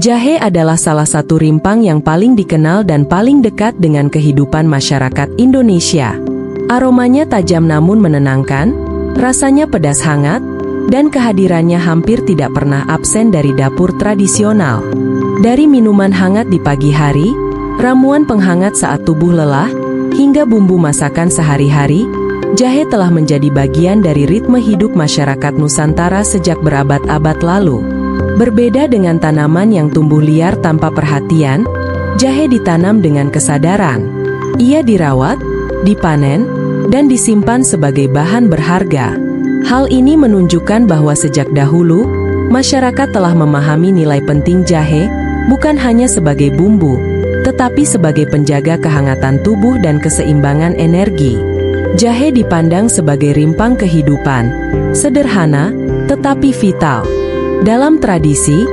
Jahe adalah salah satu rimpang yang paling dikenal dan paling dekat dengan kehidupan masyarakat Indonesia. Aromanya tajam namun menenangkan, rasanya pedas hangat, dan kehadirannya hampir tidak pernah absen dari dapur tradisional. Dari minuman hangat di pagi hari, ramuan penghangat saat tubuh lelah, hingga bumbu masakan sehari-hari, jahe telah menjadi bagian dari ritme hidup masyarakat Nusantara sejak berabad-abad lalu. Berbeda dengan tanaman yang tumbuh liar tanpa perhatian, jahe ditanam dengan kesadaran. Ia dirawat, dipanen, dan disimpan sebagai bahan berharga. Hal ini menunjukkan bahwa sejak dahulu, masyarakat telah memahami nilai penting jahe, bukan hanya sebagai bumbu, tetapi sebagai penjaga kehangatan tubuh dan keseimbangan energi. Jahe dipandang sebagai rimpang kehidupan, sederhana, tetapi vital. Dalam tradisi,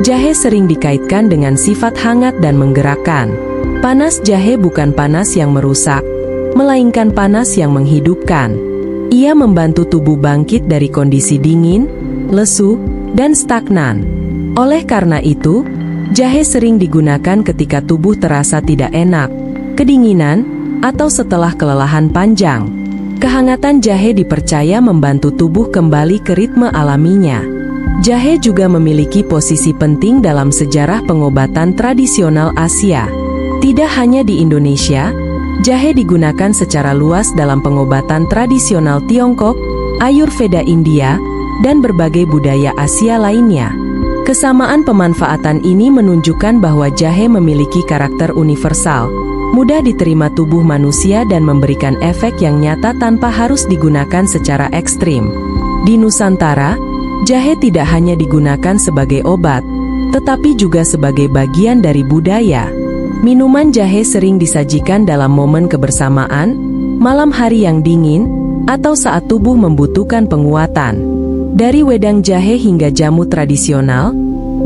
jahe sering dikaitkan dengan sifat hangat dan menggerakkan. Panas jahe bukan panas yang merusak, melainkan panas yang menghidupkan. Ia membantu tubuh bangkit dari kondisi dingin, lesu, dan stagnan. Oleh karena itu, jahe sering digunakan ketika tubuh terasa tidak enak, kedinginan, atau setelah kelelahan panjang. Kehangatan jahe dipercaya membantu tubuh kembali ke ritme alaminya. Jahe juga memiliki posisi penting dalam sejarah pengobatan tradisional Asia. Tidak hanya di Indonesia, jahe digunakan secara luas dalam pengobatan tradisional Tiongkok, Ayurveda India, dan berbagai budaya Asia lainnya. Kesamaan pemanfaatan ini menunjukkan bahwa jahe memiliki karakter universal, mudah diterima tubuh manusia dan memberikan efek yang nyata tanpa harus digunakan secara ekstrim. Di Nusantara, jahe tidak hanya digunakan sebagai obat, tetapi juga sebagai bagian dari budaya. Minuman jahe sering disajikan dalam momen kebersamaan, malam hari yang dingin, atau saat tubuh membutuhkan penguatan. Dari wedang jahe hingga jamu tradisional,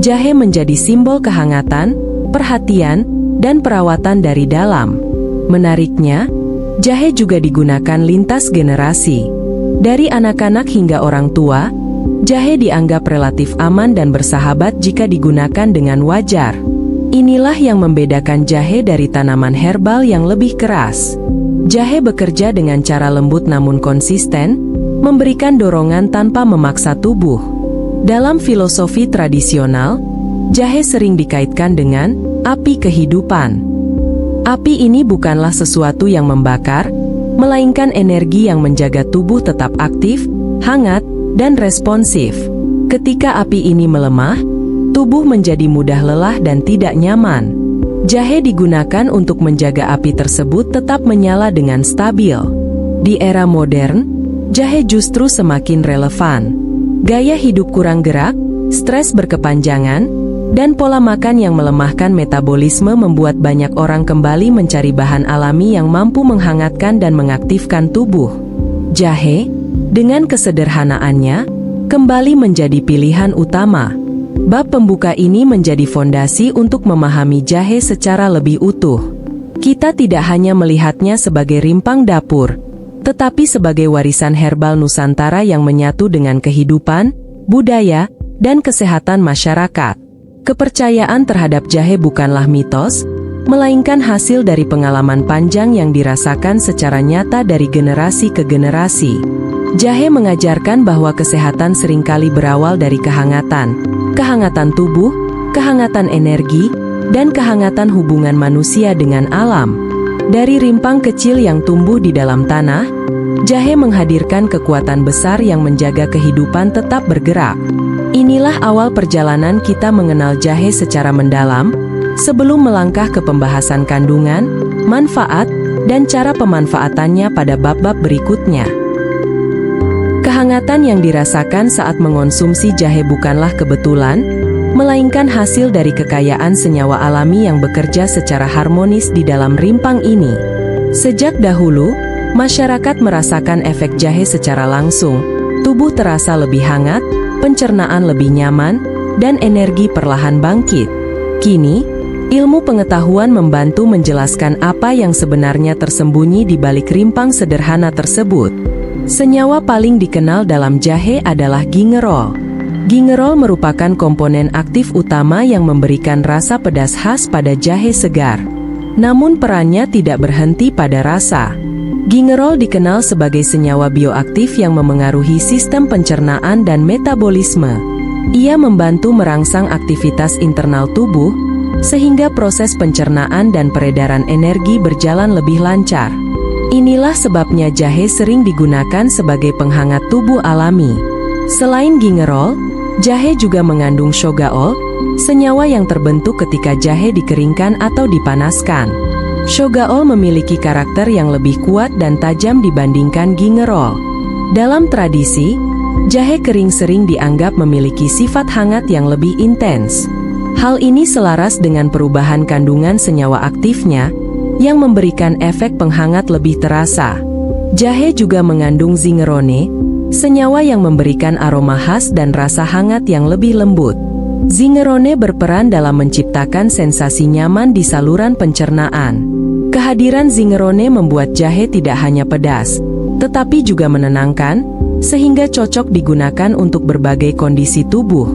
jahe menjadi simbol kehangatan, perhatian, dan perawatan dari dalam. Menariknya, jahe juga digunakan lintas generasi. Dari anak-anak hingga orang tua, jahe dianggap relatif aman dan bersahabat jika digunakan dengan wajar. Inilah yang membedakan jahe dari tanaman herbal yang lebih keras. Jahe bekerja dengan cara lembut namun konsisten, memberikan dorongan tanpa memaksa tubuh. Dalam filosofi tradisional, jahe sering dikaitkan dengan api kehidupan. Api ini bukanlah sesuatu yang membakar, melainkan energi yang menjaga tubuh tetap aktif, hangat, dan responsif. Ketika api ini melemah, tubuh menjadi mudah lelah dan tidak nyaman. Jahe digunakan untuk menjaga api tersebut tetap menyala dengan stabil. Di era modern, jahe justru semakin relevan. Gaya hidup kurang gerak, stres berkepanjangan, dan pola makan yang melemahkan metabolisme membuat banyak orang kembali mencari bahan alami yang mampu menghangatkan dan mengaktifkan tubuh. Jahe, dengan kesederhanaannya, kembali menjadi pilihan utama. Bab pembuka ini menjadi fondasi untuk memahami jahe secara lebih utuh. Kita tidak hanya melihatnya sebagai rimpang dapur, tetapi sebagai warisan herbal Nusantara yang menyatu dengan kehidupan, budaya, dan kesehatan masyarakat. Kepercayaan terhadap jahe bukanlah mitos, melainkan hasil dari pengalaman panjang yang dirasakan secara nyata dari generasi ke generasi. Jahe mengajarkan bahwa kesehatan seringkali berawal dari kehangatan tubuh, kehangatan energi, dan kehangatan hubungan manusia dengan alam. Dari rimpang kecil yang tumbuh di dalam tanah, jahe menghadirkan kekuatan besar yang menjaga kehidupan tetap bergerak. Inilah awal perjalanan kita mengenal jahe secara mendalam, sebelum melangkah ke pembahasan kandungan, manfaat, dan cara pemanfaatannya pada bab-bab berikutnya. Kehangatan yang dirasakan saat mengonsumsi jahe bukanlah kebetulan, melainkan hasil dari kekayaan senyawa alami yang bekerja secara harmonis di dalam rimpang ini. Sejak dahulu, masyarakat merasakan efek jahe secara langsung, tubuh terasa lebih hangat, pencernaan lebih nyaman, dan energi perlahan bangkit. Kini, ilmu pengetahuan membantu menjelaskan apa yang sebenarnya tersembunyi di balik rimpang sederhana tersebut. Senyawa paling dikenal dalam jahe adalah gingerol. Gingerol merupakan komponen aktif utama yang memberikan rasa pedas khas pada jahe segar. Namun perannya tidak berhenti pada rasa. Gingerol dikenal sebagai senyawa bioaktif yang memengaruhi sistem pencernaan dan metabolisme. Ia membantu merangsang aktivitas internal tubuh, sehingga proses pencernaan dan peredaran energi berjalan lebih lancar. Inilah sebabnya jahe sering digunakan sebagai penghangat tubuh alami. Selain gingerol, jahe juga mengandung shogaol, senyawa yang terbentuk ketika jahe dikeringkan atau dipanaskan. Shogaol memiliki karakter yang lebih kuat dan tajam dibandingkan gingerol. Dalam tradisi, jahe kering sering dianggap memiliki sifat hangat yang lebih intens. Hal ini selaras dengan perubahan kandungan senyawa aktifnya, yang memberikan efek penghangat lebih terasa. Jahe juga mengandung zingerone, senyawa yang memberikan aroma khas dan rasa hangat yang lebih lembut. Zingerone berperan dalam menciptakan sensasi nyaman di saluran pencernaan. Kehadiran zingerone membuat jahe tidak hanya pedas, tetapi juga menenangkan, sehingga cocok digunakan untuk berbagai kondisi tubuh.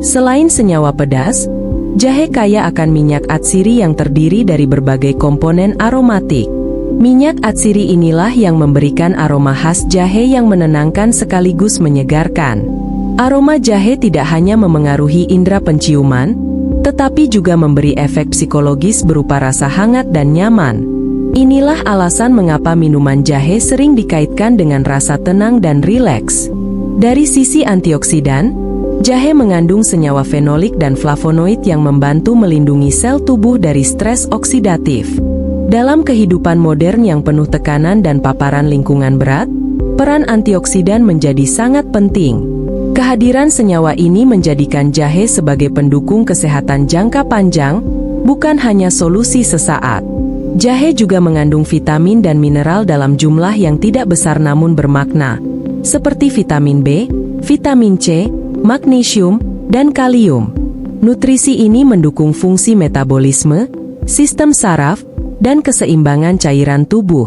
Selain senyawa pedas, jahe kaya akan minyak atsiri yang terdiri dari berbagai komponen aromatik. Minyak atsiri inilah yang memberikan aroma khas jahe yang menenangkan sekaligus menyegarkan. Aroma jahe tidak hanya memengaruhi indera penciuman, tetapi juga memberi efek psikologis berupa rasa hangat dan nyaman. Inilah alasan mengapa minuman jahe sering dikaitkan dengan rasa tenang dan rileks. Dari sisi antioksidan, jahe mengandung senyawa fenolik dan flavonoid yang membantu melindungi sel tubuh dari stres oksidatif. Dalam kehidupan modern yang penuh tekanan dan paparan lingkungan berat, peran antioksidan menjadi sangat penting. Kehadiran senyawa ini menjadikan jahe sebagai pendukung kesehatan jangka panjang, bukan hanya solusi sesaat. Jahe juga mengandung vitamin dan mineral dalam jumlah yang tidak besar namun bermakna, seperti vitamin B, vitamin C, magnesium, dan kalium. Nutrisi ini mendukung fungsi metabolisme, sistem saraf, dan keseimbangan cairan tubuh.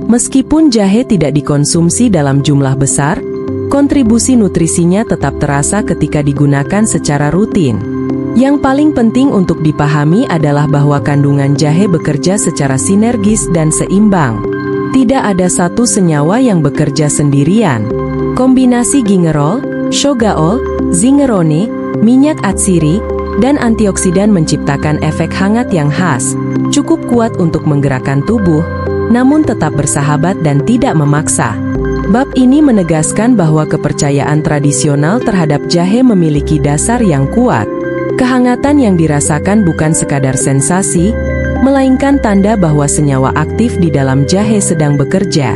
Meskipun jahe tidak dikonsumsi dalam jumlah besar, kontribusi nutrisinya tetap terasa ketika digunakan secara rutin. Yang paling penting untuk dipahami adalah bahwa kandungan jahe bekerja secara sinergis dan seimbang. Tidak ada satu senyawa yang bekerja sendirian. Kombinasi gingerol, shogaol, zingerone, minyak atsiri, dan antioksidan menciptakan efek hangat yang khas, cukup kuat untuk menggerakkan tubuh, namun tetap bersahabat dan tidak memaksa. Bab ini menegaskan bahwa kepercayaan tradisional terhadap jahe memiliki dasar yang kuat. Kehangatan yang dirasakan bukan sekadar sensasi, melainkan tanda bahwa senyawa aktif di dalam jahe sedang bekerja.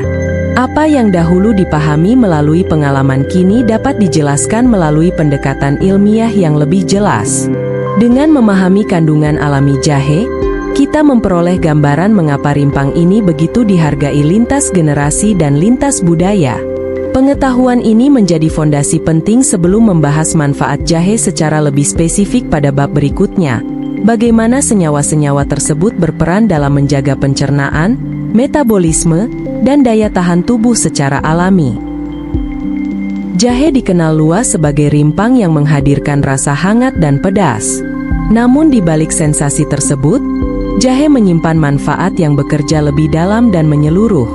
Apa yang dahulu dipahami melalui pengalaman kini dapat dijelaskan melalui pendekatan ilmiah yang lebih jelas. Dengan memahami kandungan alami jahe, kita memperoleh gambaran mengapa rimpang ini begitu dihargai lintas generasi dan lintas budaya. Pengetahuan ini menjadi fondasi penting sebelum membahas manfaat jahe secara lebih spesifik pada bab berikutnya. Bagaimana senyawa-senyawa tersebut berperan dalam menjaga pencernaan, metabolisme, dan daya tahan tubuh secara alami. Jahe dikenal luas sebagai rimpang yang menghadirkan rasa hangat dan pedas. Namun di balik sensasi tersebut, jahe menyimpan manfaat yang bekerja lebih dalam dan menyeluruh.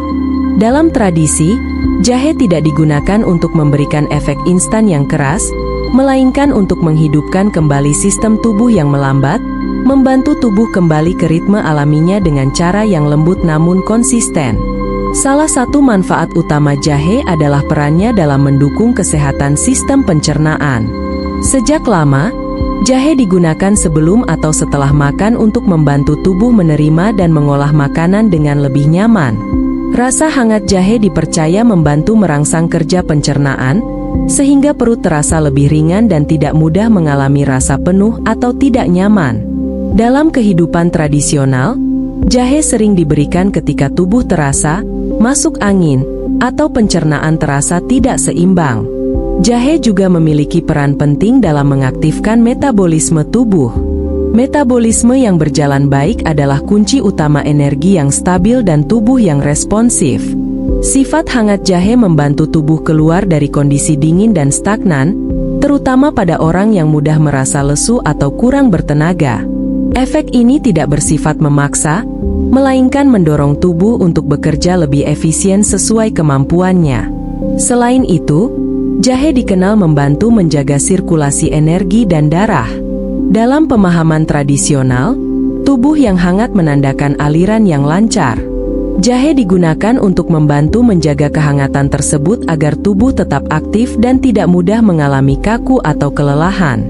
Dalam tradisi, jahe tidak digunakan untuk memberikan efek instan yang keras, melainkan untuk menghidupkan kembali sistem tubuh yang melambat, membantu tubuh kembali ke ritme alaminya dengan cara yang lembut namun konsisten. Salah satu manfaat utama jahe adalah perannya dalam mendukung kesehatan sistem pencernaan. Sejak lama, jahe digunakan sebelum atau setelah makan untuk membantu tubuh menerima dan mengolah makanan dengan lebih nyaman. Rasa hangat jahe dipercaya membantu merangsang kerja pencernaan, sehingga perut terasa lebih ringan dan tidak mudah mengalami rasa penuh atau tidak nyaman. Dalam kehidupan tradisional, jahe sering diberikan ketika tubuh terasa masuk angin, atau pencernaan terasa tidak seimbang. Jahe juga memiliki peran penting dalam mengaktifkan metabolisme tubuh. Metabolisme yang berjalan baik adalah kunci utama energi yang stabil dan tubuh yang responsif. Sifat hangat jahe membantu tubuh keluar dari kondisi dingin dan stagnan, terutama pada orang yang mudah merasa lesu atau kurang bertenaga. Efek ini tidak bersifat memaksa, melainkan mendorong tubuh untuk bekerja lebih efisien sesuai kemampuannya. Selain itu, jahe dikenal membantu menjaga sirkulasi energi dan darah. Dalam pemahaman tradisional, tubuh yang hangat menandakan aliran yang lancar. Jahe digunakan untuk membantu menjaga kehangatan tersebut agar tubuh tetap aktif dan tidak mudah mengalami kaku atau kelelahan.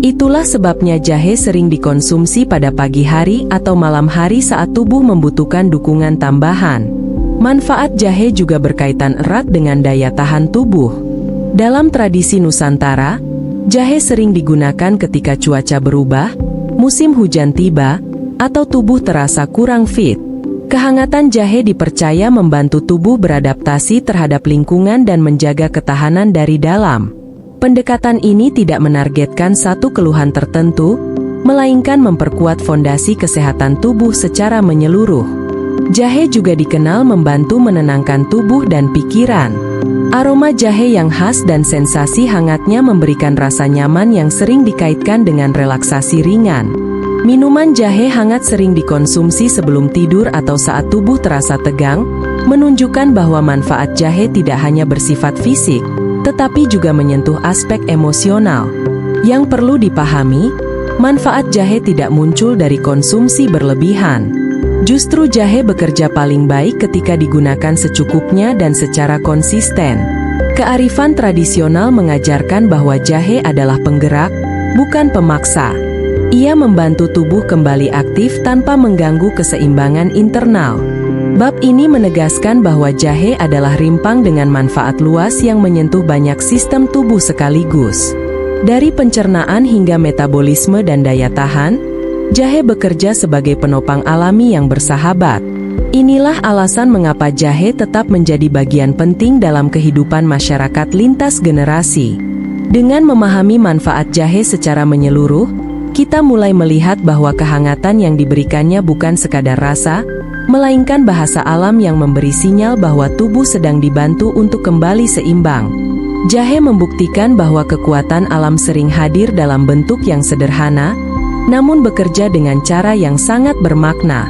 Itulah sebabnya jahe sering dikonsumsi pada pagi hari atau malam hari saat tubuh membutuhkan dukungan tambahan. Manfaat jahe juga berkaitan erat dengan daya tahan tubuh. Dalam tradisi Nusantara, jahe sering digunakan ketika cuaca berubah, musim hujan tiba, atau tubuh terasa kurang fit. Kehangatan jahe dipercaya membantu tubuh beradaptasi terhadap lingkungan dan menjaga ketahanan dari dalam. Pendekatan ini tidak menargetkan satu keluhan tertentu, melainkan memperkuat fondasi kesehatan tubuh secara menyeluruh. Jahe juga dikenal membantu menenangkan tubuh dan pikiran. Aroma jahe yang khas dan sensasi hangatnya memberikan rasa nyaman yang sering dikaitkan dengan relaksasi ringan. Minuman jahe hangat sering dikonsumsi sebelum tidur atau saat tubuh terasa tegang, menunjukkan bahwa manfaat jahe tidak hanya bersifat fisik, tetapi juga menyentuh aspek emosional. Yang perlu dipahami, manfaat jahe tidak muncul dari konsumsi berlebihan. Justru jahe bekerja paling baik ketika digunakan secukupnya dan secara konsisten. Kearifan tradisional mengajarkan bahwa jahe adalah penggerak, bukan pemaksa. Ia membantu tubuh kembali aktif tanpa mengganggu keseimbangan internal. Bab ini menegaskan bahwa jahe adalah rimpang dengan manfaat luas yang menyentuh banyak sistem tubuh sekaligus. Dari pencernaan hingga metabolisme dan daya tahan, jahe bekerja sebagai penopang alami yang bersahabat. Inilah alasan mengapa jahe tetap menjadi bagian penting dalam kehidupan masyarakat lintas generasi. Dengan memahami manfaat jahe secara menyeluruh, kita mulai melihat bahwa kehangatan yang diberikannya bukan sekadar rasa, melainkan bahasa alam yang memberi sinyal bahwa tubuh sedang dibantu untuk kembali seimbang. Jahe membuktikan bahwa kekuatan alam sering hadir dalam bentuk yang sederhana, namun bekerja dengan cara yang sangat bermakna.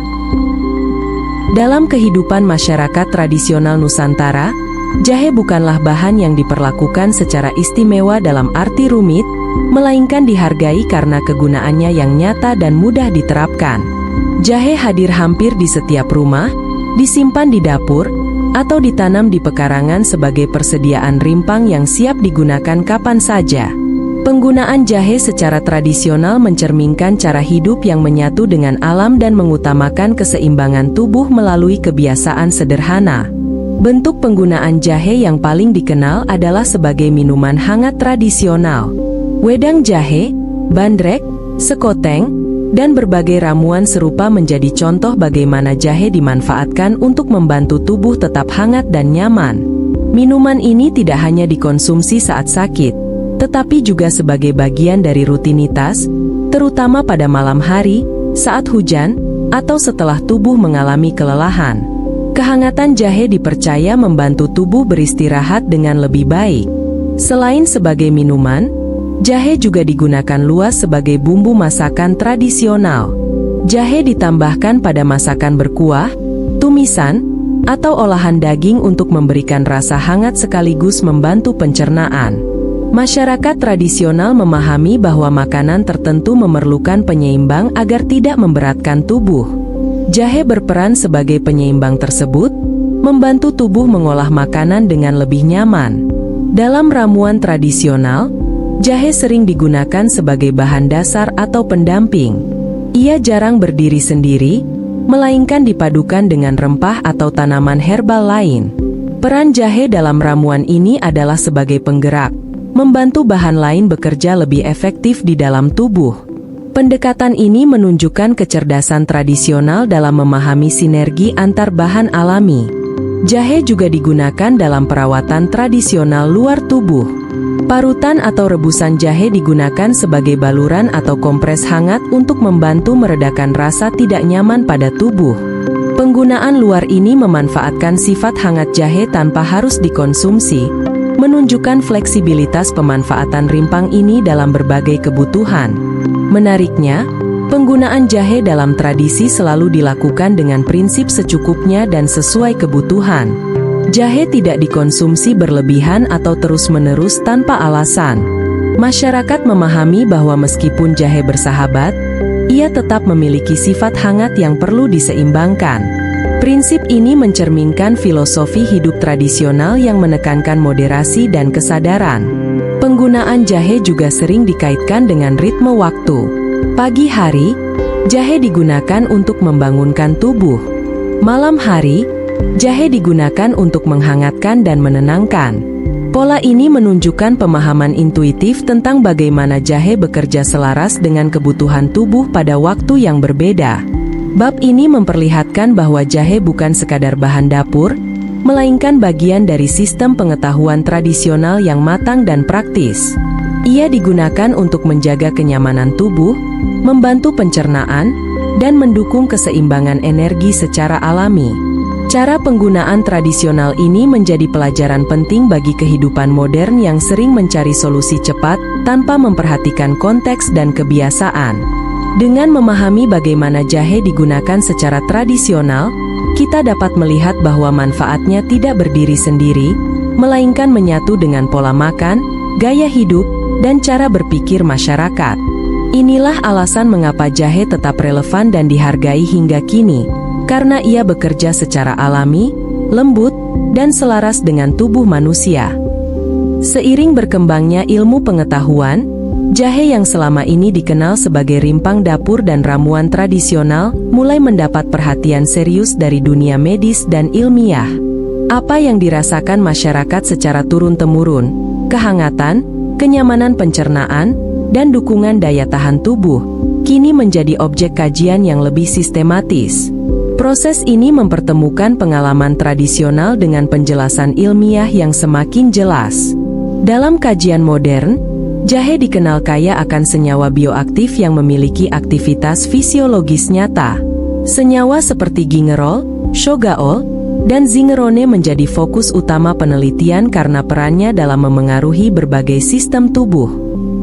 Dalam kehidupan masyarakat tradisional Nusantara, jahe bukanlah bahan yang diperlakukan secara istimewa dalam arti rumit, melainkan dihargai karena kegunaannya yang nyata dan mudah diterapkan. Jahe hadir hampir di setiap rumah, disimpan di dapur, atau ditanam di pekarangan sebagai persediaan rimpang yang siap digunakan kapan saja. Penggunaan jahe secara tradisional mencerminkan cara hidup yang menyatu dengan alam dan mengutamakan keseimbangan tubuh melalui kebiasaan sederhana. Bentuk penggunaan jahe yang paling dikenal adalah sebagai minuman hangat tradisional. Wedang jahe, bandrek, sekoteng, dan berbagai ramuan serupa menjadi contoh bagaimana jahe dimanfaatkan untuk membantu tubuh tetap hangat dan nyaman. Minuman ini tidak hanya dikonsumsi saat sakit, tetapi juga sebagai bagian dari rutinitas, terutama pada malam hari, saat hujan, atau setelah tubuh mengalami kelelahan. Kehangatan jahe dipercaya membantu tubuh beristirahat dengan lebih baik. Selain sebagai minuman, jahe juga digunakan luas sebagai bumbu masakan tradisional. Jahe ditambahkan pada masakan berkuah, tumisan, atau olahan daging untuk memberikan rasa hangat sekaligus membantu pencernaan. Masyarakat tradisional memahami bahwa makanan tertentu memerlukan penyeimbang agar tidak memberatkan tubuh. Jahe berperan sebagai penyeimbang tersebut, membantu tubuh mengolah makanan dengan lebih nyaman. Dalam ramuan tradisional, jahe sering digunakan sebagai bahan dasar atau pendamping. Ia jarang berdiri sendiri, melainkan dipadukan dengan rempah atau tanaman herbal lain. Peran jahe dalam ramuan ini adalah sebagai penggerak, membantu bahan lain bekerja lebih efektif di dalam tubuh. Pendekatan ini menunjukkan kecerdasan tradisional dalam memahami sinergi antar bahan alami. Jahe juga digunakan dalam perawatan tradisional luar tubuh. Parutan atau rebusan jahe digunakan sebagai baluran atau kompres hangat untuk membantu meredakan rasa tidak nyaman pada tubuh. Penggunaan luar ini memanfaatkan sifat hangat jahe tanpa harus dikonsumsi, menunjukkan fleksibilitas pemanfaatan rimpang ini dalam berbagai kebutuhan. Menariknya, penggunaan jahe dalam tradisi selalu dilakukan dengan prinsip secukupnya dan sesuai kebutuhan. Jahe tidak dikonsumsi berlebihan atau terus-menerus tanpa alasan. Masyarakat memahami bahwa meskipun jahe bersahabat, ia tetap memiliki sifat hangat yang perlu diseimbangkan. Prinsip ini mencerminkan filosofi hidup tradisional yang menekankan moderasi dan kesadaran. Penggunaan jahe juga sering dikaitkan dengan ritme waktu. Pagi hari, jahe digunakan untuk membangunkan tubuh. Malam hari, jahe digunakan untuk menghangatkan dan menenangkan. Pola ini menunjukkan pemahaman intuitif tentang bagaimana jahe bekerja selaras dengan kebutuhan tubuh pada waktu yang berbeda. Bab ini memperlihatkan bahwa jahe bukan sekadar bahan dapur, melainkan bagian dari sistem pengetahuan tradisional yang matang dan praktis. Ia digunakan untuk menjaga kenyamanan tubuh, membantu pencernaan, dan mendukung keseimbangan energi secara alami. Cara penggunaan tradisional ini menjadi pelajaran penting bagi kehidupan modern yang sering mencari solusi cepat tanpa memperhatikan konteks dan kebiasaan. Dengan memahami bagaimana jahe digunakan secara tradisional, kita dapat melihat bahwa manfaatnya tidak berdiri sendiri, melainkan menyatu dengan pola makan, gaya hidup, dan cara berpikir masyarakat. Inilah alasan mengapa jahe tetap relevan dan dihargai hingga kini, karena ia bekerja secara alami, lembut, dan selaras dengan tubuh manusia. Seiring berkembangnya ilmu pengetahuan, jahe yang selama ini dikenal sebagai rimpang dapur dan ramuan tradisional, mulai mendapat perhatian serius dari dunia medis dan ilmiah. Apa yang dirasakan masyarakat secara turun-temurun, kehangatan, kenyamanan pencernaan, dan dukungan daya tahan tubuh, kini menjadi objek kajian yang lebih sistematis. Proses ini mempertemukan pengalaman tradisional dengan penjelasan ilmiah yang semakin jelas. Dalam kajian modern, jahe dikenal kaya akan senyawa bioaktif yang memiliki aktivitas fisiologis nyata. Senyawa seperti gingerol, shogaol, dan zingerone menjadi fokus utama penelitian karena perannya dalam memengaruhi berbagai sistem tubuh.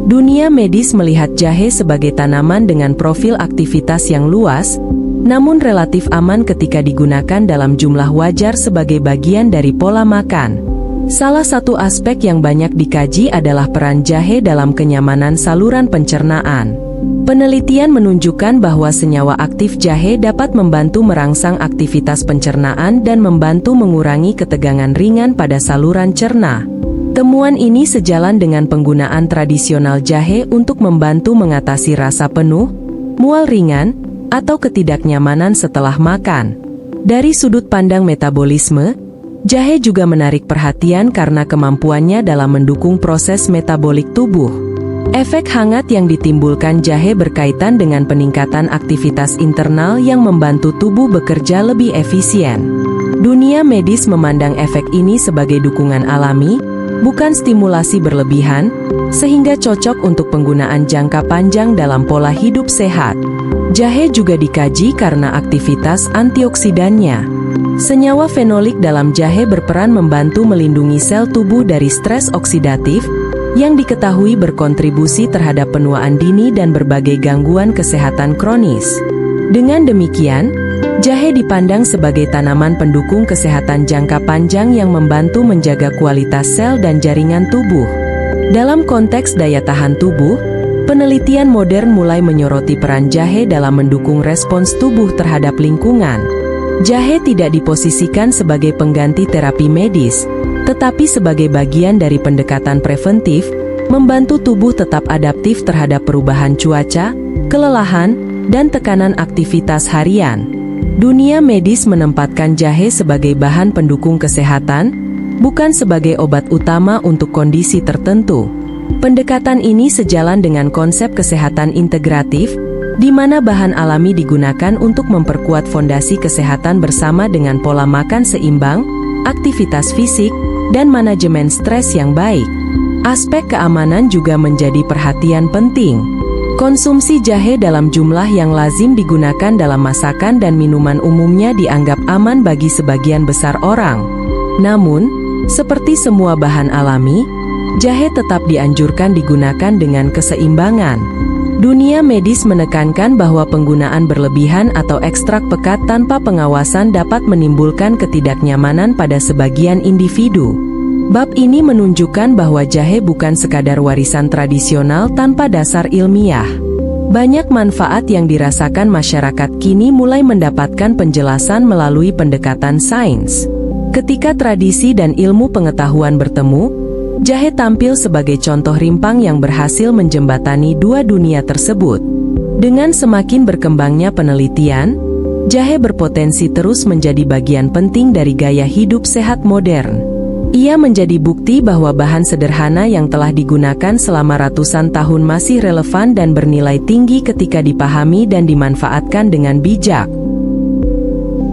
Dunia medis melihat jahe sebagai tanaman dengan profil aktivitas yang luas, namun relatif aman ketika digunakan dalam jumlah wajar sebagai bagian dari pola makan. Salah satu aspek yang banyak dikaji adalah peran jahe dalam kenyamanan saluran pencernaan. Penelitian menunjukkan bahwa senyawa aktif jahe dapat membantu merangsang aktivitas pencernaan dan membantu mengurangi ketegangan ringan pada saluran cerna. Temuan ini sejalan dengan penggunaan tradisional jahe untuk membantu mengatasi rasa penuh, mual ringan, atau ketidaknyamanan setelah makan. Dari sudut pandang metabolisme, jahe juga menarik perhatian karena kemampuannya dalam mendukung proses metabolik tubuh. Efek hangat yang ditimbulkan jahe berkaitan dengan peningkatan aktivitas internal yang membantu tubuh bekerja lebih efisien. Dunia medis memandang efek ini sebagai dukungan alami, bukan stimulasi berlebihan, sehingga cocok untuk penggunaan jangka panjang dalam pola hidup sehat. Jahe juga dikaji karena aktivitas antioksidannya. Senyawa fenolik dalam jahe berperan membantu melindungi sel tubuh dari stres oksidatif, yang diketahui berkontribusi terhadap penuaan dini dan berbagai gangguan kesehatan kronis. Dengan demikian, jahe dipandang sebagai tanaman pendukung kesehatan jangka panjang yang membantu menjaga kualitas sel dan jaringan tubuh. Dalam konteks daya tahan tubuh, penelitian modern mulai menyoroti peran jahe dalam mendukung respons tubuh terhadap lingkungan. Jahe tidak diposisikan sebagai pengganti terapi medis, tetapi sebagai bagian dari pendekatan preventif, membantu tubuh tetap adaptif terhadap perubahan cuaca, kelelahan, dan tekanan aktivitas harian. Dunia medis menempatkan jahe sebagai bahan pendukung kesehatan, bukan sebagai obat utama untuk kondisi tertentu. Pendekatan ini sejalan dengan konsep kesehatan integratif, di mana bahan alami digunakan untuk memperkuat fondasi kesehatan bersama dengan pola makan seimbang, aktivitas fisik, dan manajemen stres yang baik. Aspek keamanan juga menjadi perhatian penting. Konsumsi jahe dalam jumlah yang lazim digunakan dalam masakan dan minuman umumnya dianggap aman bagi sebagian besar orang. Namun, Seperti semua bahan alami, jahe tetap dianjurkan digunakan dengan keseimbangan. Dunia medis menekankan bahwa penggunaan berlebihan atau ekstrak pekat tanpa pengawasan dapat menimbulkan ketidaknyamanan pada sebagian individu. Bab ini menunjukkan bahwa jahe bukan sekadar warisan tradisional tanpa dasar ilmiah. Banyak manfaat yang dirasakan masyarakat kini mulai mendapatkan penjelasan melalui pendekatan sains. Ketika tradisi dan ilmu pengetahuan bertemu, jahe tampil sebagai contoh rimpang yang berhasil menjembatani dua dunia tersebut. Dengan semakin berkembangnya penelitian, jahe berpotensi terus menjadi bagian penting dari gaya hidup sehat modern. Ia menjadi bukti bahwa bahan sederhana yang telah digunakan selama ratusan tahun masih relevan dan bernilai tinggi ketika dipahami dan dimanfaatkan dengan bijak.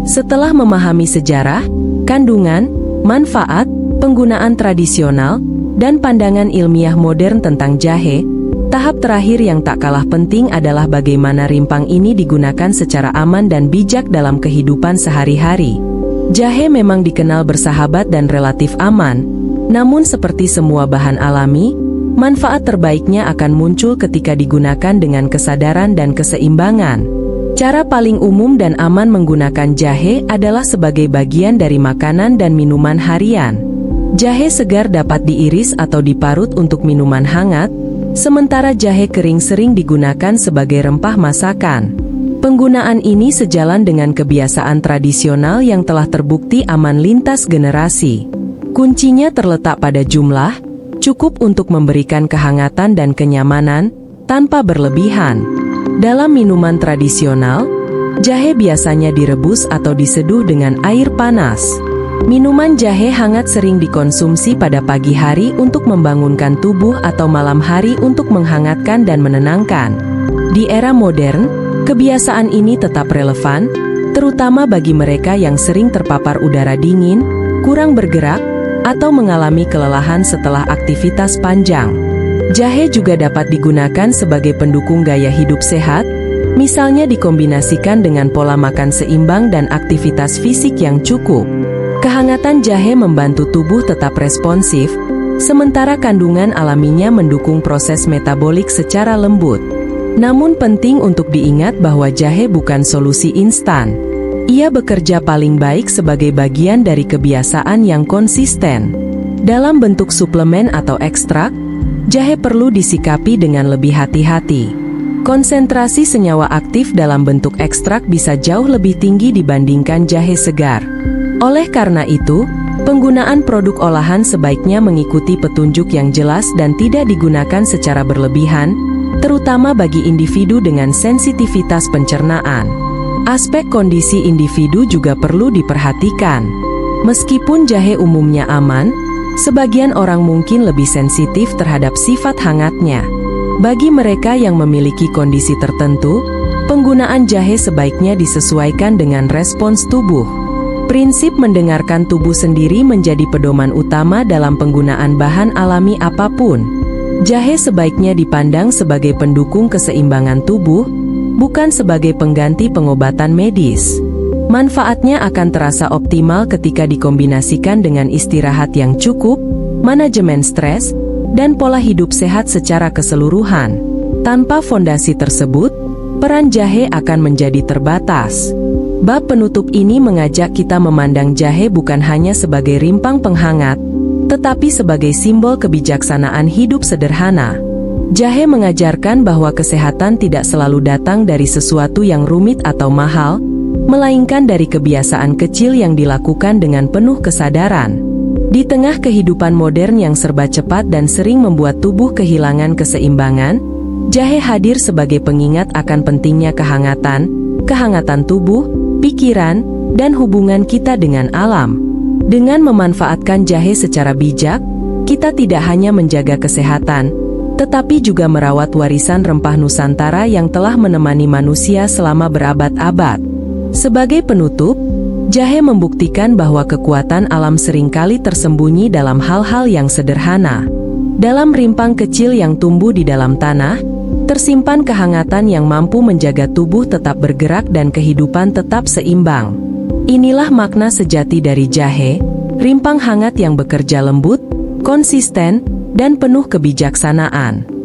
Setelah memahami sejarah, kandungan, manfaat, penggunaan tradisional, dan pandangan ilmiah modern tentang jahe, tahap terakhir yang tak kalah penting adalah bagaimana rimpang ini digunakan secara aman dan bijak dalam kehidupan sehari-hari. Jahe memang dikenal bersahabat dan relatif aman, namun seperti semua bahan alami, manfaat terbaiknya akan muncul ketika digunakan dengan kesadaran dan keseimbangan. Cara paling umum dan aman menggunakan jahe adalah sebagai bagian dari makanan dan minuman harian. Jahe segar dapat diiris atau diparut untuk minuman hangat, sementara jahe kering sering digunakan sebagai rempah masakan. Penggunaan ini sejalan dengan kebiasaan tradisional yang telah terbukti aman lintas generasi. Kuncinya terletak pada jumlah, cukup untuk memberikan kehangatan dan kenyamanan, tanpa berlebihan. Dalam minuman tradisional, jahe biasanya direbus atau diseduh dengan air panas. Minuman jahe hangat sering dikonsumsi pada pagi hari untuk membangunkan tubuh atau malam hari untuk menghangatkan dan menenangkan. Di era modern, kebiasaan ini tetap relevan, terutama bagi mereka yang sering terpapar udara dingin, kurang bergerak, atau mengalami kelelahan setelah aktivitas panjang. Jahe juga dapat digunakan sebagai pendukung gaya hidup sehat, misalnya dikombinasikan dengan pola makan seimbang dan aktivitas fisik yang cukup. Kehangatan jahe membantu tubuh tetap responsif, sementara kandungan alaminya mendukung proses metabolik secara lembut. Namun penting untuk diingat bahwa jahe bukan solusi instan. Ia bekerja paling baik sebagai bagian dari kebiasaan yang konsisten. Dalam bentuk suplemen atau ekstrak, jahe perlu disikapi dengan lebih hati-hati. Konsentrasi senyawa aktif dalam bentuk ekstrak bisa jauh lebih tinggi dibandingkan jahe segar. Oleh karena itu, penggunaan produk olahan sebaiknya mengikuti petunjuk yang jelas dan tidak digunakan secara berlebihan, terutama bagi individu dengan sensitivitas pencernaan. Aspek kondisi individu juga perlu diperhatikan. Meskipun jahe umumnya aman, sebagian orang mungkin lebih sensitif terhadap sifat hangatnya. Bagi mereka yang memiliki kondisi tertentu, penggunaan jahe sebaiknya disesuaikan dengan respons tubuh. Prinsip mendengarkan tubuh sendiri menjadi pedoman utama dalam penggunaan bahan alami apapun. Jahe sebaiknya dipandang sebagai pendukung keseimbangan tubuh, bukan sebagai pengganti pengobatan medis. Manfaatnya akan terasa optimal ketika dikombinasikan dengan istirahat yang cukup, manajemen stres, dan pola hidup sehat secara keseluruhan. Tanpa fondasi tersebut, peran jahe akan menjadi terbatas. Bab penutup ini mengajak kita memandang jahe bukan hanya sebagai rimpang penghangat, tetapi sebagai simbol kebijaksanaan hidup sederhana. Jahe mengajarkan bahwa kesehatan tidak selalu datang dari sesuatu yang rumit atau mahal, melainkan dari kebiasaan kecil yang dilakukan dengan penuh kesadaran. Di tengah kehidupan modern yang serba cepat dan sering membuat tubuh kehilangan keseimbangan, jahe hadir sebagai pengingat akan pentingnya kehangatan tubuh, pikiran, dan hubungan kita dengan alam. Dengan memanfaatkan jahe secara bijak, kita tidak hanya menjaga kesehatan, tetapi juga merawat warisan rempah Nusantara yang telah menemani manusia selama berabad-abad. Sebagai penutup, jahe membuktikan bahwa kekuatan alam seringkali tersembunyi dalam hal-hal yang sederhana. Dalam rimpang kecil yang tumbuh di dalam tanah, tersimpan kehangatan yang mampu menjaga tubuh tetap bergerak dan kehidupan tetap seimbang. Inilah makna sejati dari jahe, Rimpang hangat yang bekerja lembut, konsisten, dan penuh kebijaksanaan.